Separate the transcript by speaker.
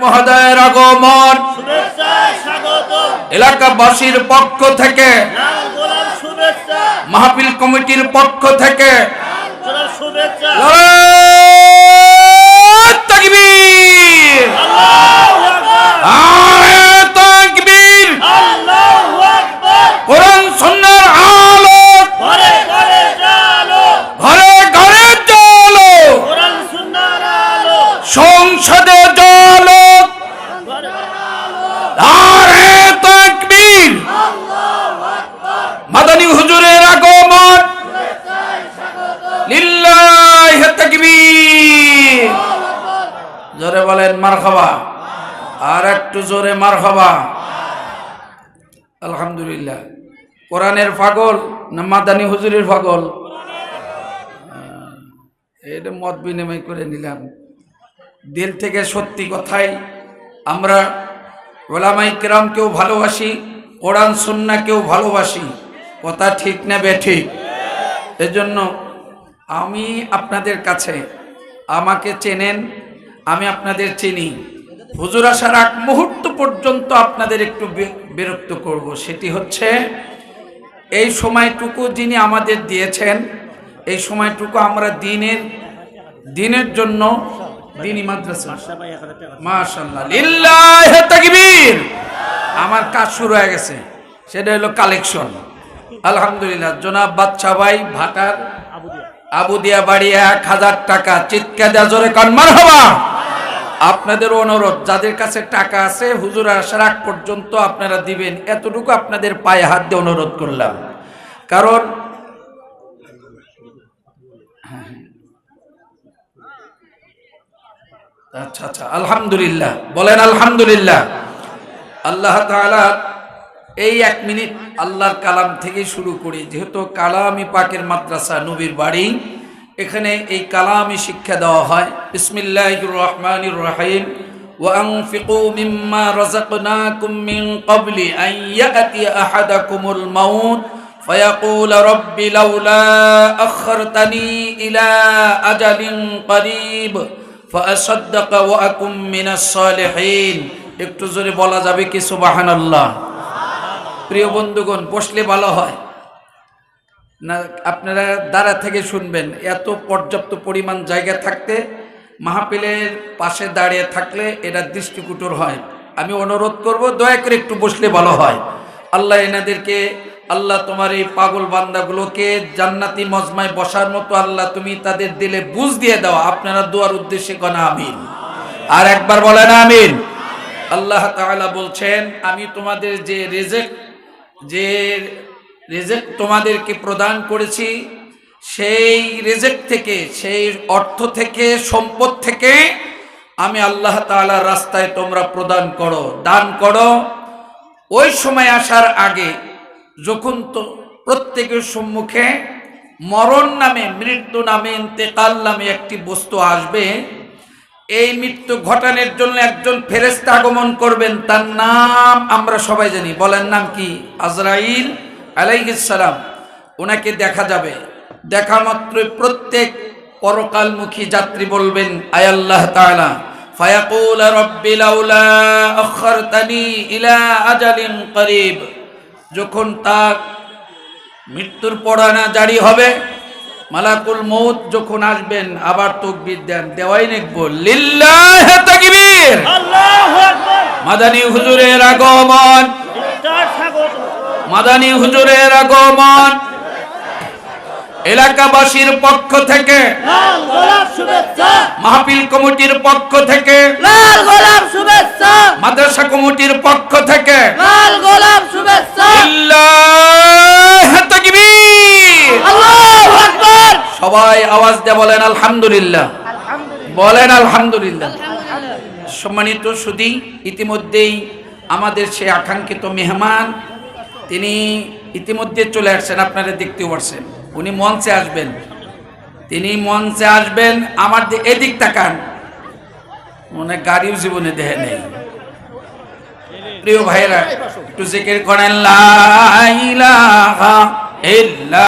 Speaker 1: মহোদয়ের আগমন এলাকাবাসীর পক্ষ থেকে মাহফিল কমিটির পক্ষ থেকে তাকবীর, তাকবীর। কোরআন সুন্নাহর আলো ঘরে ঘরে জ্বলো, সংসদে জ্বলো, নারে তাকবীর। মাদানী হুজুরের আগমন, লিল্লাহি তাকবীর। জোরে বলেন মারহাবা, আর একটু জোরে মারহাবা। আলহামদুলিল্লাহ। কোরআনের পাগল না মাদানী হুজুরের পাগল? এটা মত বিনিময় করে নিলাম। দিল থেকে সত্যি কথাই আমরা ওলামায়ে কেরামকেও ভালোবাসি, কোরআন সুন্নাহকেও ভালোবাসি। কথা ঠিক না বেঠিক? এজন্য আমি আপনাদের কাছে, আমাকে চেনেন, আমি আপনাদের চিনি। হুজুর আসার আগ মুহূর্ত পর্যন্ত আপনাদের একটু বিরক্ত করব, সেটি হচ্ছে এই সময়টুকু যিনি আমাদের দিয়েছেন, এই সময়টুকু আমরা দিনের জন্য দিনী মাদ্রাসা, মাশাআল্লাহ, লিল্লাহি তাকবীর। আমার কাজ শুরু হয়ে গেছে, সেটা হলো কালেকশন। আলহামদুলিল্লাহ। জনাব বাদশা ভাই ভাটার আবুদিয়া বাড়ি 1000 টাকা। চিৎকার দিয়ে জোরে কান মারহাবা। আপনাদের অনুরোধ, যাদের কাছে টাকা আছে হুজুর আসার আগ পর্যন্ত আপনারা দিবেন, এতটুকু আপনাদের পায়ে হাত দিয়ে অনুরোধ করলাম। কারণ আচ্ছা আচ্ছা, আলহামদুলিল্লাহ, বলেন আলহামদুলিল্লাহ। আল্লাহ তাআলা এই 1 মিনিট আল্লাহর কালাম থেকে শুরু করি, যেহেতু কালামি পাকের মাদ্রাসা, নবীর বাড়ি, এখানে এই কালামি শিক্ষা দেওয়া হয়। বিসমিল্লাহির রহমানির রহিম। ওয়া আনফিকু মিম্মা রাযাকনাকুম মিন ক্বাবলি আন ইয়াতিয়া আহাদাকুমুল মাউত ফায়াকুল রাব্বি লাউলা আখখারতানি ইলা আজালিন করিব ফাআসাদদাকা ওয়া আকুম মিনাস সালিহিন। একটু জোরে বলা যাবে কি সুবহানাল্লাহ? প্রিয় বন্ধুগণ, বসলে ভালো হয় না, আপনারা দাঁড়া থেকে শুনবেন। এত পর্যাপ্ত পরিমাণ জায়গা থাকতে মাহফিলের পাশে দাঁড়িয়ে থাকলে এটা দৃষ্টিকটুর হয়। আমি অনুরোধ করব, দয়া করে একটু বসলে ভালো হয়। আল্লাহ এনাদেরকে, আল্লাহ তোমার এই পাগল বান্দাগুলোকে জান্নাতি মজমায় বসার মতো আল্লাহ তুমি তাদের দিলে বুঝ দিয়ে দাও। আপনারা দোয়ার উদ্দেশ্যে গনা আমিন। আর একবার বলেন আমিন। আল্লাহ তাআলা বলছেন, আমি তোমাদের যে রিজিক তোমাদেরকে প্রদান করেছি, সেই রিজিক থেকে, সেই অর্থ থেকে, সম্পদ থেকে আমি আল্লাহ তাআলার রাস্তায় তোমরা প্রদান করো, দান করো। ওই সময় আসার আগে, যখন তো প্রত্যেকের সম্মুখে মরণ নামে, মৃত্যু নামে, ইন্তেকাল নামে একটি বস্তু আসবে, এই মৃত্যু ঘটানোর জন্য একজন ফেরেশতা আগমন করবেন, তার নাম আমরা সবাই জানি। বলেন নাম কি? আজরাইল আলাইহিস সালাম। ওনাকে দেখা যাবে। দেখা মাত্রই প্রত্যেক পরকালমুখী যাত্রী বলবেন, আয় আল্লাহ তাআলা, ফায়াকুল রাব্বি লাউলা আখখারতানি ইলা আজালিন করিব। যখন তার মৃত্যুর পড়ানা জারি হবে, মালাকুল মউত যখন আসবেন, আবার তাকবীর দেন, দেওয়াই নেকবো, লিল্লাহি তাকবীর, আল্লাহু আকবার। মাদানী হুজুরের আগমন, মাদানী হুজুরের আগমন এলাকাবাসীর পক্ষ থেকে, লাল গোলাপ শুভেচ্ছা। মাহফিল কমিটির পক্ষ থেকে, লাল গোলাপ শুভেচ্ছা। মাদ্রাসা কমিটির পক্ষ থেকে, লাল গোলাপ শুভেচ্ছা। লিল্লাহি তাকবীর, আল্লাহু আকবার। সবাই আওয়াজ দিয়ে বলেন আলহামদুলিল্লাহ, বলেন আলহামদুলিল্লাহ। সম্মানিত সুধী, ইতিমধ্যেই আমাদের সেই আকাঙ্ক্ষিত মেহমান তিনি ইতিমধ্যে চলে আসছেন, আপনারা দেখতেও পারছেন। উনি মঞ্চে আসবেন, তিনি মঞ্চে আসবেন। আমার এদিক তাকান, মনে গাড়িও জীবনে দেখে নেই। প্রিয় ভাইরা, একটু জিকির করেন লা ইলাহা ইল্লাল্লাহ।